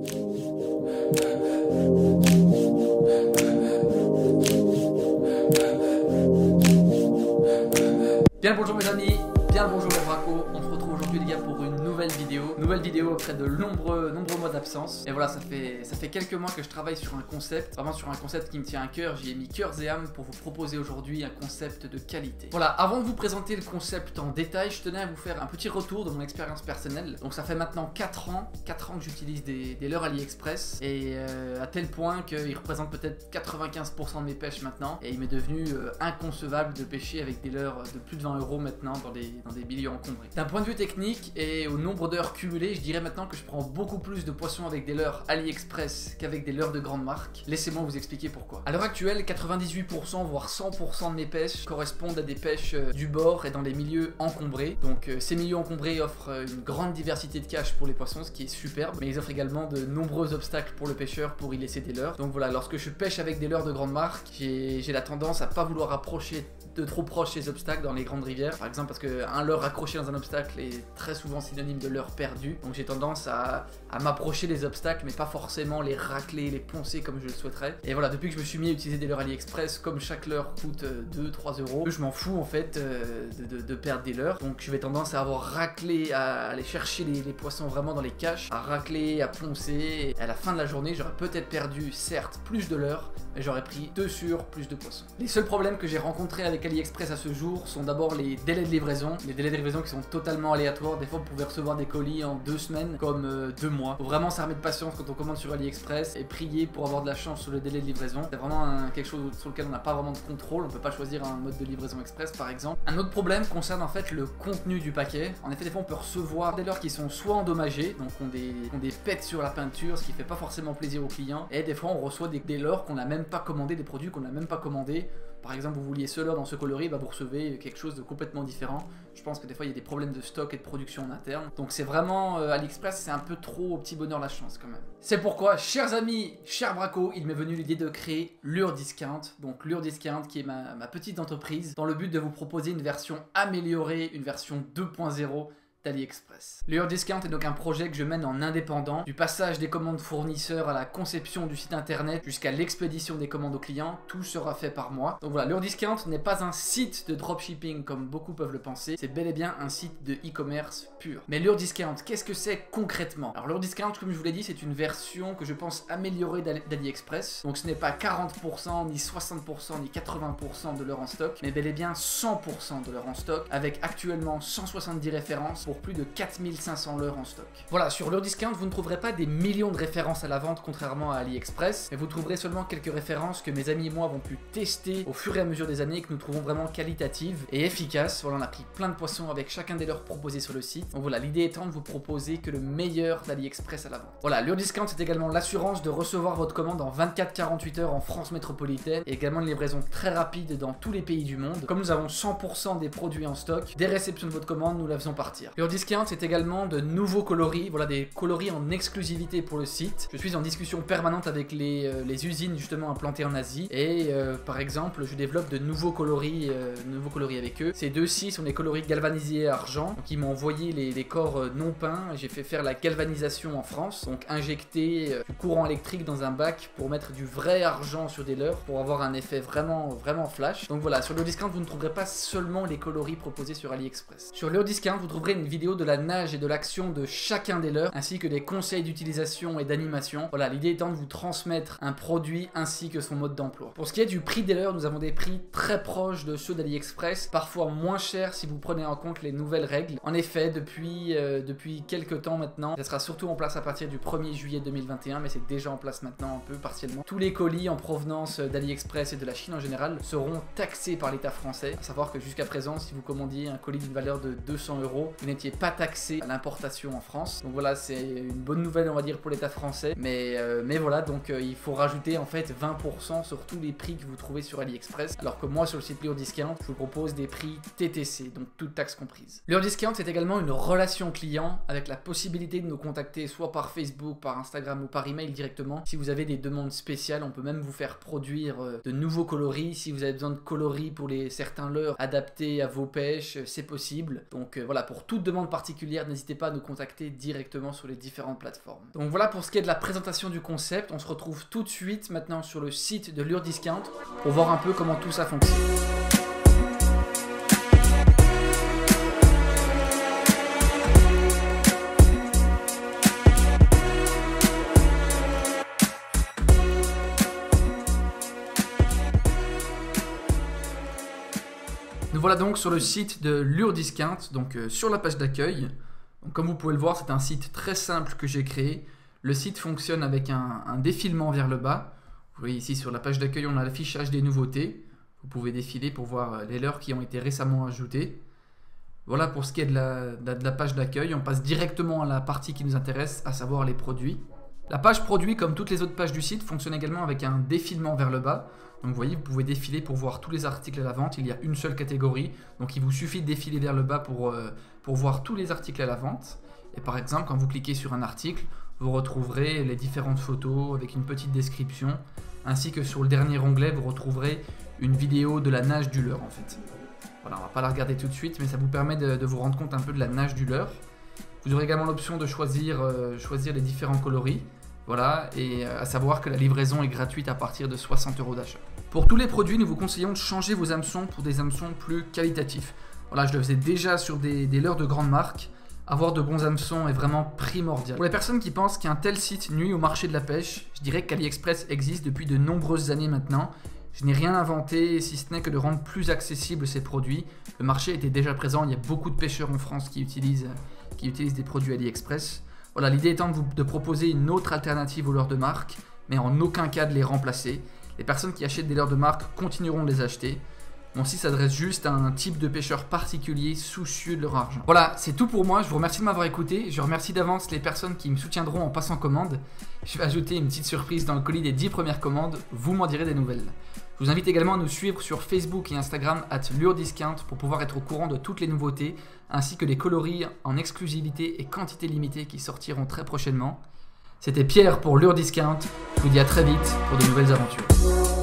Bien le bonjour mes amis, bien le bonjour les bracos. On se retrouve aujourd'hui les gars pour une nouvelle vidéo après de nombreux mois d'absence. Et voilà, ça fait quelques mois que je travaille sur un concept, vraiment sur un concept qui me tient à cœur. J'y ai mis cœur et âme pour vous proposer aujourd'hui un concept de qualité. Voilà, avant de vous présenter le concept en détail, je tenais à vous faire un petit retour de mon expérience personnelle. Donc ça fait maintenant 4 ans que j'utilise des leurres AliExpress et à tel point qu'ils représentent peut-être 95% de mes pêches maintenant. Et il m'est devenu inconcevable de pêcher avec des leurres de plus de 20 € maintenant dans des milieux encombrés. D'un point de vue technique et au nombre d'heures cumulées, je dirais maintenant que je prends beaucoup plus de poissons avec des leurres AliExpress qu'avec des leurres de grande marque. Laissez-moi vous expliquer pourquoi. À l'heure actuelle, 98% voire 100% de mes pêches correspondent à des pêches du bord et dans les milieux encombrés. Donc ces milieux encombrés offrent une grande diversité de caches pour les poissons, ce qui est superbe, mais ils offrent également de nombreux obstacles pour le pêcheur pour y laisser des leurres. Donc voilà, lorsque je pêche avec des leurres de grande marque, j'ai la tendance à pas vouloir approcher de trop proche ces obstacles dans les grandes rivières, par exemple parce qu'un leurre accroché dans un obstacle est très souvent synonyme de leurre perdu, donc j'ai tendance à m'approcher des obstacles mais pas forcément les racler, les poncer comme je le souhaiterais. Et voilà, depuis que je me suis mis à utiliser des leurres AliExpress, comme chaque leurre coûte 2-3 €, je m'en fous en fait de perdre des leurres, donc je vais tendance à avoir raclé, à aller chercher les poissons vraiment dans les caches, à racler, à poncer, et à la fin de la journée j'aurais peut-être perdu certes plus de leurres, mais j'aurais pris plus de poissons. Les seuls problèmes que j'ai rencontrés avec AliExpress à ce jour sont d'abord les délais de livraison, qui sont totalement aléatoires. Des fois vous pouvez recevoir des colis en 2 semaines comme 2 mois. Faut vraiment s'armer de patience quand on commande sur AliExpress et prier pour avoir de la chance sur le délai de livraison. C'est vraiment quelque chose sur lequel on n'a pas vraiment de contrôle, on peut pas choisir un mode de livraison express par exemple. Un autre problème concerne en fait le contenu du paquet. En effet, des fois on peut recevoir des leurres qui sont soit endommagées, donc ont des pets sur la peinture, ce qui fait pas forcément plaisir aux clients, et des fois on reçoit des leurres qu'on n'a même pas commandé, des produits qu'on n'a même pas commandé. Par exemple, vous vouliez ce leurre dans ce coloris, bah vous recevez quelque chose de complètement différent. Je pense que des fois il y a des problèmes de stock et de production en interne. Donc c'est vraiment AliExpress, c'est un peu trop au petit bonheur la chance quand même. C'est pourquoi, chers amis, chers bracos, il m'est venu l'idée de créer Lure Discount. Donc Lure Discount qui est ma petite entreprise dans le but de vous proposer une version améliorée, une version 2.0 d'AliExpress. Lure Discount est donc un projet que je mène en indépendant, du passage des commandes fournisseurs à la conception du site internet jusqu'à l'expédition des commandes aux clients, tout sera fait par moi. Donc voilà, Lure Discount n'est pas un site de dropshipping comme beaucoup peuvent le penser, c'est bel et bien un site de e-commerce pur. Mais Lure Discount, qu'est-ce que c'est concrètement? Alors Lure Discount, comme je vous l'ai dit, c'est une version que je pense améliorée d'AliExpress. Donc ce n'est pas 40%, ni 60%, ni 80% de l'heure en stock, mais bel et bien 100% de l'heure en stock, avec actuellement 170 références pour plus de 4500 leurres en stock. Voilà, sur Lure Discount, vous ne trouverez pas des millions de références à la vente contrairement à AliExpress, mais vous trouverez seulement quelques références que mes amis et moi avons pu tester au fur et à mesure des années, que nous trouvons vraiment qualitatives et efficaces. Voilà, on a pris plein de poissons avec chacun des leurres proposés sur le site. Donc voilà, l'idée étant de vous proposer que le meilleur d'AliExpress à la vente. Voilà, Lure Discount, c'est également l'assurance de recevoir votre commande en 24-48 heures en France métropolitaine, et également une livraison très rapide dans tous les pays du monde. Comme nous avons 100% des produits en stock, dès réception de votre commande, nous la faisons partir. Lure Discount, c'est également de nouveaux coloris, voilà, des coloris en exclusivité pour le site. Je suis en discussion permanente avec les usines justement implantées en Asie, et par exemple je développe de nouveaux coloris avec eux. Ces deux-ci sont des coloris galvanisés à argent, donc ils m'ont envoyé les corps non peints. J'ai fait faire la galvanisation en France, donc injecter du courant électrique dans un bac pour mettre du vrai argent sur des leurres pour avoir un effet vraiment flash. Donc voilà, sur Lure Discount vous ne trouverez pas seulement les coloris proposés sur AliExpress. Sur Lure Discount vous trouverez une vidéo de la nage et de l'action de chacun des leurres, ainsi que des conseils d'utilisation et d'animation. Voilà, l'idée étant de vous transmettre un produit ainsi que son mode d'emploi. Pour ce qui est du prix des leurres, nous avons des prix très proches de ceux d'AliExpress, parfois moins chers si vous prenez en compte les nouvelles règles. En effet, depuis quelques temps maintenant, ça sera surtout en place à partir du 1er juillet 2021, mais c'est déjà en place maintenant un peu partiellement. Tous les colis en provenance d'AliExpress et de la Chine en général seront taxés par l'État français. À savoir que jusqu'à présent, si vous commandiez un colis d'une valeur de 200 €, vous n'étiez pas taxé à l'importation en France. Donc voilà, c'est une bonne nouvelle on va dire pour l'État français, mais voilà, donc il faut rajouter en fait 20% sur tous les prix que vous trouvez sur AliExpress, alors que moi sur le site Lure Discount je vous propose des prix TTC, donc toutes taxes comprises. Lure Discount, c'est également une relation client avec la possibilité de nous contacter soit par Facebook, par Instagram ou par email directement. Si vous avez des demandes spéciales, on peut même vous faire produire de nouveaux coloris. Si vous avez besoin de coloris pour certains leurres adaptés à vos pêches, c'est possible. Donc voilà, pour toute demande particulière, n'hésitez pas à nous contacter directement sur les différentes plateformes. Donc voilà pour ce qui est de la présentation du concept. On se retrouve tout de suite maintenant sur le site de Lure Discount pour voir un peu comment tout ça fonctionne. Nous voilà donc sur le site de Lure Discount, donc sur la page d'accueil. Comme vous pouvez le voir, c'est un site très simple que j'ai créé. Le site fonctionne avec un défilement vers le bas. Vous voyez ici sur la page d'accueil, on a l'affichage des nouveautés. Vous pouvez défiler pour voir les leurres qui ont été récemment ajoutées. Voilà pour ce qui est de la page d'accueil. On passe directement à la partie qui nous intéresse, à savoir les produits. La page produits, comme toutes les autres pages du site, fonctionne également avec un défilement vers le bas. Donc vous voyez, vous pouvez défiler pour voir tous les articles à la vente. Il y a une seule catégorie, donc il vous suffit de défiler vers le bas pour voir tous les articles à la vente. Et par exemple, quand vous cliquez sur un article, vous retrouverez les différentes photos avec une petite description, ainsi que sur le dernier onglet, vous retrouverez une vidéo de la nage du leurre en fait. Voilà, on va pas la regarder tout de suite, mais ça vous permet de vous rendre compte un peu de la nage du leurre. Vous aurez également l'option de choisir les différents coloris. Voilà, et à savoir que la livraison est gratuite à partir de 60 € d'achat. Pour tous les produits, nous vous conseillons de changer vos hameçons pour des hameçons plus qualitatifs. Voilà, je le faisais déjà sur des leurres de grande marque. Avoir de bons hameçons est vraiment primordial. Pour les personnes qui pensent qu'un tel site nuit au marché de la pêche, je dirais qu'AliExpress existe depuis de nombreuses années maintenant. Je n'ai rien inventé si ce n'est que de rendre plus accessibles ces produits. Le marché était déjà présent, il y a beaucoup de pêcheurs en France qui utilisent des produits AliExpress. Voilà, l'idée étant de proposer une autre alternative aux leurres de marque, mais en aucun cas de les remplacer. Les personnes qui achètent des leurres de marque continueront de les acheter. Mon site s'adresse juste à un type de pêcheur particulier soucieux de leur argent. Voilà, c'est tout pour moi. Je vous remercie de m'avoir écouté. Je remercie d'avance les personnes qui me soutiendront en passant commande. Je vais ajouter une petite surprise dans le colis des 10 premières commandes. Vous m'en direz des nouvelles. Je vous invite également à nous suivre sur Facebook et Instagram @LureDiscount pour pouvoir être au courant de toutes les nouveautés, ainsi que les coloris en exclusivité et quantité limitée qui sortiront très prochainement. C'était Pierre pour Lure Discount. Je vous dis à très vite pour de nouvelles aventures.